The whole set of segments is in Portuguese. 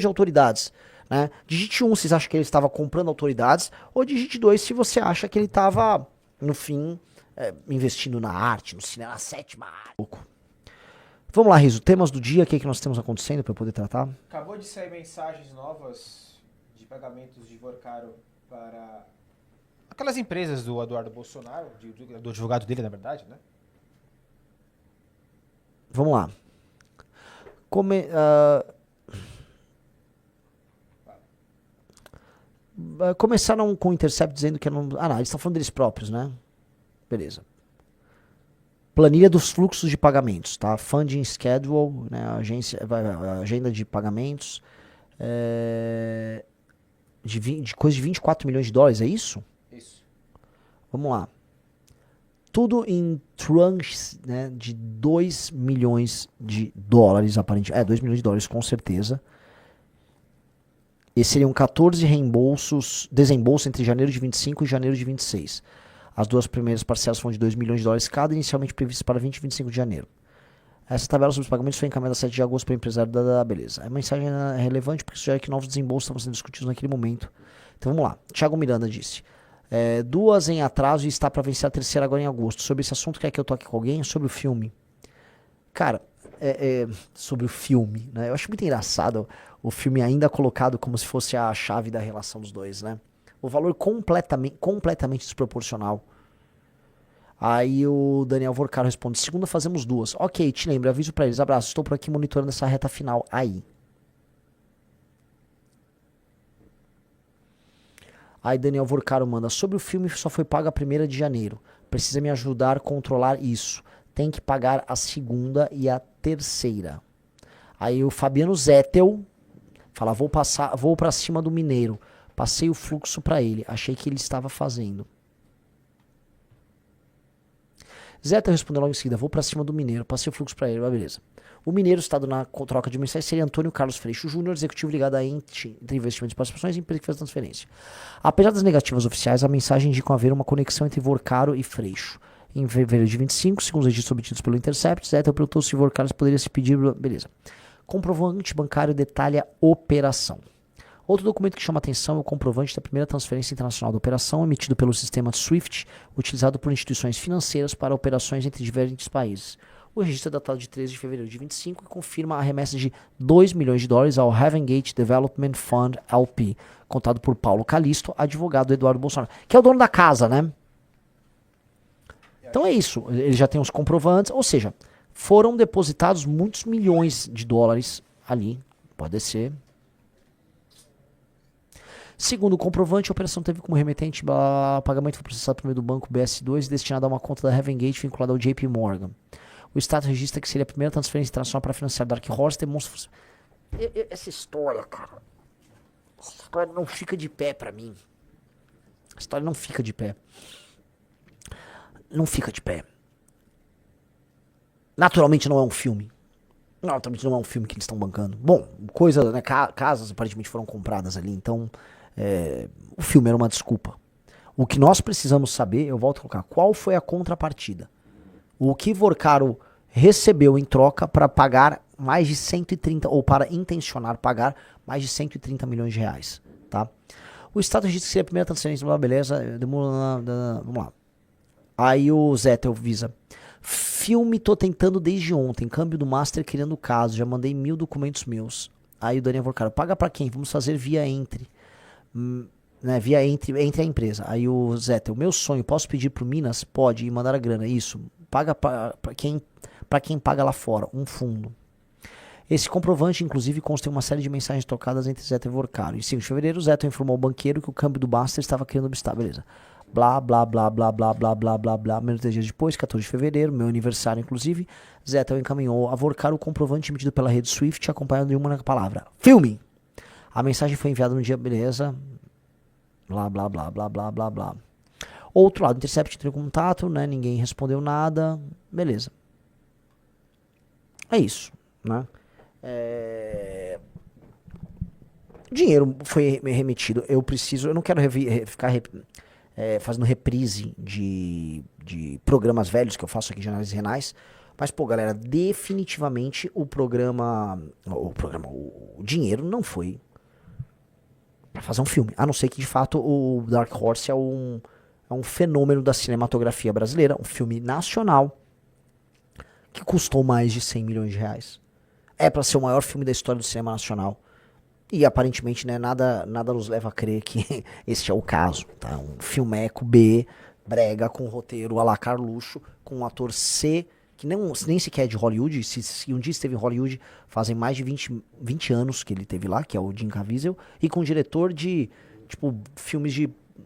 de autoridades, né? Digite 1 se vocês acham que ele estava comprando autoridades, ou digite 2 se você acha que ele estava, no fim, investindo na arte, no cinema, na sétima arte. Vamos lá, Riso, temas do dia, o que, que nós temos acontecendo para eu poder tratar? Acabou de sair mensagens novas de pagamentos de Vorcaro para aquelas empresas do Eduardo Bolsonaro, do advogado dele, na verdade, né? Vamos lá. Começaram com o Intercept dizendo que não. Ah, não, eles estão falando deles próprios, né? Beleza. Planilha dos fluxos de pagamentos, tá? Funding schedule, né? Agenda de pagamentos. De coisa de 24 milhões de dólares, é isso? Isso. Vamos lá. Tudo em tranches, né, de 2 milhões de dólares, aparentemente. 2 milhões de dólares, com certeza. E seriam 14 desembolsos entre janeiro de 25 e janeiro de 26. As duas primeiras parcelas foram de 2 milhões de dólares cada, inicialmente previstas para 20 e 25 de janeiro. Essa tabela sobre os pagamentos foi encaminhada a 7 de agosto para o empresário da beleza. A mensagem é relevante porque sugere que novos desembolsos estavam sendo discutidos naquele momento. Então vamos lá. Thiago Miranda disse: 2 em atraso e está para vencer a terceira agora em agosto. Sobre esse assunto, quer que eu toque com alguém? Sobre o filme. Cara, sobre o filme, né? Eu acho muito engraçado o filme ainda colocado como se fosse a chave da relação dos dois, né? O valor completamente desproporcional. Aí o Daniel Vorcaro responde: segunda fazemos 2. Ok, te lembro, aviso pra eles. Abraço, estou por aqui monitorando essa reta final. Aí Daniel Vorcaro manda: sobre o filme só foi pago a 1ª de janeiro. Precisa me ajudar a controlar isso. Tem que pagar a segunda e a terceira. Aí o Fabiano Zettel fala: vou pra cima do Mineiro. Passei o fluxo pra ele. Achei que ele estava fazendo. Zettel respondeu logo em seguida: vou pra cima do Mineiro. Passei o fluxo pra ele. Beleza. O Mineiro, estado na troca de mensagens, seria Antônio Carlos Freixo Júnior, executivo ligado à entre investimentos e participações e empresa que fez a transferência. Apesar das negativas oficiais, a mensagem indica haver uma conexão entre Vorcaro e Freixo. Em fevereiro de 25, segundo os registros obtidos pelo Intercept, Zettel perguntou se Vorcaro poderia se pedir. Beleza. Comprovante bancário detalha operação. Outro documento que chama atenção é o comprovante da primeira transferência internacional da operação, emitido pelo sistema SWIFT, utilizado por instituições financeiras para operações entre diferentes países. O registro é datado de 13 de fevereiro de 25 e confirma a remessa de 2 milhões de dólares ao Heaven Gate Development Fund LP, contado por Paulo Calisto, advogado do Eduardo Bolsonaro, que é o dono da casa, né? Então é isso, ele já tem os comprovantes, ou seja, foram depositados muitos milhões de dólares ali, pode ser. Segundo o comprovante, a operação teve como remetente o pagamento foi processado por meio do banco BS2 e destinado a uma conta da Heaven Gate vinculada ao JP Morgan. O Estado registra que seria a primeira transferência internacional para financiar Dark Horse. Demonstra. Essa história, cara. Essa história não fica de pé pra mim. A história não fica de pé. Não fica de pé. Naturalmente não é um filme. Naturalmente não é um filme que eles estão bancando. Bom, coisa, né? Casas aparentemente foram compradas ali, então. O filme era uma desculpa. O que nós precisamos saber, eu volto a colocar, qual foi a contrapartida? O que Vorcaro recebeu em troca para pagar mais de 130, ou para intencionar pagar mais de 130 milhões de reais, tá? O Estado registra que seria a primeira transferência, beleza, vamos lá. Aí o Zettel visa: filme tô tentando desde ontem, câmbio do master criando caso, já mandei 1000 documentos meus. Aí o Daniel Vorcaro: paga para quem? Vamos fazer via entre a empresa. Aí o Zettel: meu sonho, posso pedir pro Minas? Pode, e mandar a grana. Isso, paga para quem paga lá fora, um fundo. Esse comprovante, inclusive, consta em uma série de mensagens trocadas entre Zettel e Vorcaro. Em 5 de fevereiro, Zettel informou ao banqueiro que o câmbio do Baster estava criando obstáculo. Beleza. Blá, blá, blá, blá, blá, blá, blá, blá, blá. Menos de 10 dias depois, 14 de fevereiro, meu aniversário, inclusive, Zettel encaminhou a Vorcaro o comprovante emitido pela rede Swift, acompanhado de uma única palavra: filme! A mensagem foi enviada no dia, beleza. Blá, blá, blá, blá, blá, blá, blá. Outro lado, o Intercept entrou em contato, né? Ninguém respondeu nada. Beleza. É isso, né? Dinheiro foi remetido. Eu não quero ficar fazendo reprise de programas velhos que eu faço aqui de análises renais, Mas, pô, galera, definitivamente o dinheiro não foi pra fazer um filme. A não ser que, de fato, o Dark Horse é um fenômeno da cinematografia brasileira, um filme nacional que custou mais de 100 milhões de reais. É pra ser o maior filme da história do cinema nacional. E aparentemente, né, nada nos leva a crer que este é o caso, tá? Um filmeco B, brega, com roteiro à la Carluxo, com um ator C, que nem sequer é de Hollywood. Se um dia esteve em Hollywood, fazem mais de 20 anos que ele esteve lá, que é o Jim Caviezel, e com um diretor de, tipo, filmes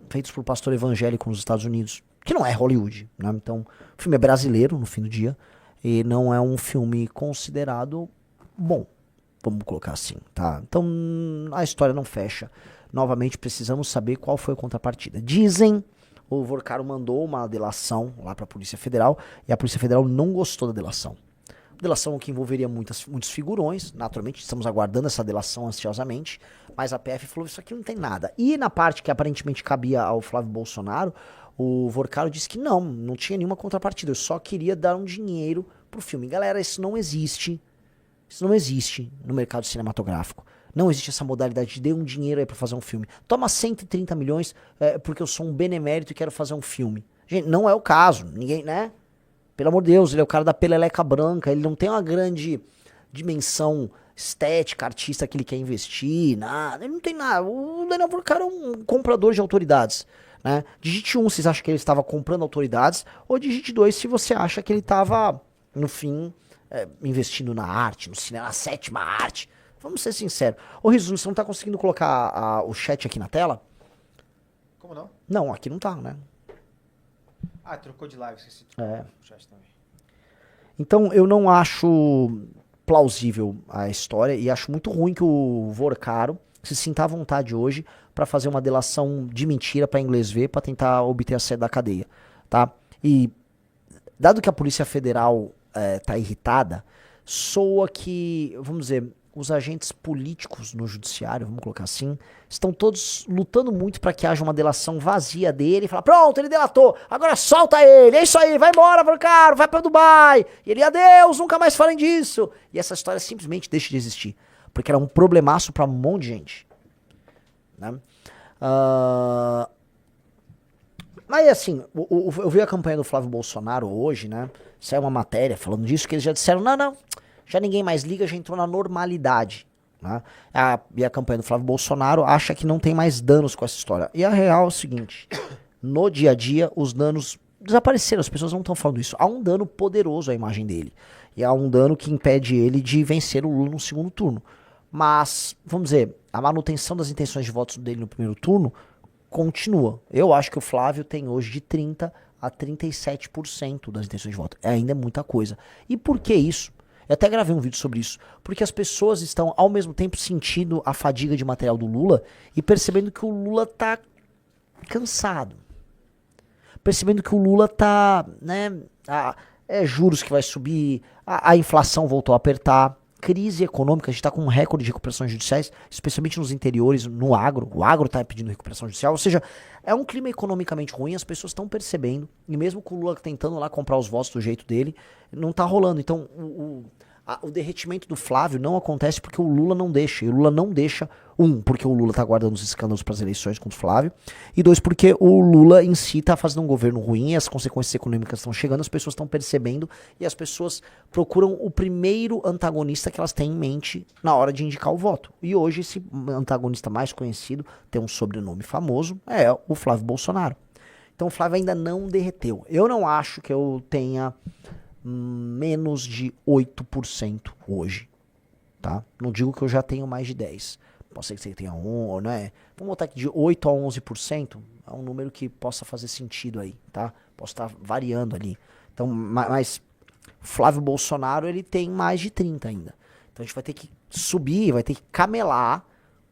feitos por pastor evangélico nos Estados Unidos, que não é Hollywood, né? Então, o filme é brasileiro, no fim do dia, e não é um filme considerado bom, vamos colocar assim, tá? Então, a história não fecha. Novamente, precisamos saber qual foi a contrapartida. Dizem, o Vorcaro mandou uma delação lá para a Polícia Federal, e a Polícia Federal não gostou da delação. Delação que envolveria muitos figurões, naturalmente, estamos aguardando essa delação ansiosamente, mas a PF falou, isso aqui não tem nada. E na parte que aparentemente cabia ao Flávio Bolsonaro, o Vorcaro disse que não tinha nenhuma contrapartida, eu só queria dar um dinheiro pro filme. Galera, isso não existe. Isso não existe no mercado cinematográfico. Não existe essa modalidade de dê um dinheiro aí pra fazer um filme. Toma 130 milhões porque eu sou um benemérito e quero fazer um filme. Gente, não é o caso. Ninguém, né? Pelo amor de Deus, ele é o cara da peleleca branca. Ele não tem uma grande dimensão estética, artista que ele quer investir, nada. Ele não tem nada. O Daniel Vorcaro é um comprador de autoridades. Né? Digite 1 se vocês acham que ele estava comprando autoridades, ou digite 2 se você acha que ele estava, no fim, investindo na arte, no cinema, na sétima arte. Vamos ser sinceros. Ô, Riso, você não tá conseguindo colocar o chat aqui na tela? Como não? Não, aqui não tá, né? Ah, trocou de live, esqueci. O chat também. Então, eu não acho plausível a história e acho muito ruim que o Vorcaro se sinta à vontade hoje pra fazer uma delação de mentira pra inglês ver, pra tentar obter a sede da cadeia, tá? E, dado que a Polícia Federal tá irritada, soa que, vamos dizer, os agentes políticos no judiciário, vamos colocar assim, estão todos lutando muito para que haja uma delação vazia dele e falar, pronto, ele delatou, agora solta ele, é isso aí, vai embora, Vorcaro, vai para Dubai, e ele, adeus, nunca mais falem disso. E essa história simplesmente deixa de existir, porque era um problemaço para um monte de gente. Né? Mas assim, eu vi a campanha do Flávio Bolsonaro hoje, né? Saiu uma matéria falando disso, que eles já disseram, não, já ninguém mais liga, já entrou na normalidade. Né? E a campanha do Flávio Bolsonaro acha que não tem mais danos com essa história. E a real é o seguinte, no dia a dia, os danos desapareceram, as pessoas não estão falando isso. Há um dano poderoso à imagem dele. E há um dano que impede ele de vencer o Lula no segundo turno. Mas, vamos dizer, a manutenção das intenções de votos dele no primeiro turno continua. Eu acho que o Flávio tem hoje de 30% a 37% das intenções de voto. Ainda é muita coisa. E por que isso? Eu até gravei um vídeo sobre isso. Porque as pessoas estão, ao mesmo tempo, sentindo a fadiga de material do Lula e percebendo que o Lula tá cansado. Percebendo que o Lula tá, né, juros que vai subir, a inflação voltou a apertar, crise econômica, a gente tá com um recorde de recuperações judiciais, especialmente nos interiores, no agro. O agro tá pedindo recuperação judicial, ou seja, é um clima economicamente ruim, as pessoas estão percebendo, e mesmo com o Lula tentando lá comprar os votos do jeito dele, não tá rolando. Então, o derretimento do Flávio não acontece porque o Lula não deixa. E o Lula não deixa, porque o Lula tá guardando os escândalos para as eleições contra o Flávio, e 2, porque o Lula em si tá fazendo um governo ruim, e as consequências econômicas estão chegando, as pessoas estão percebendo, e as pessoas procuram o primeiro antagonista que elas têm em mente na hora de indicar o voto. E hoje esse antagonista mais conhecido, tem um sobrenome famoso, é o Flávio Bolsonaro. Então o Flávio ainda não derreteu. Eu não acho que eu tenha menos de 8% hoje, tá? Não digo que eu já tenho mais de 10%. Pode ser que você tenha 1, né? Vamos botar aqui de 8 a 11%, é um número que possa fazer sentido aí, tá? Posso estar variando ali. Então, mas Flávio Bolsonaro, ele tem mais de 30 ainda. Então a gente vai ter que subir, vai ter que camelar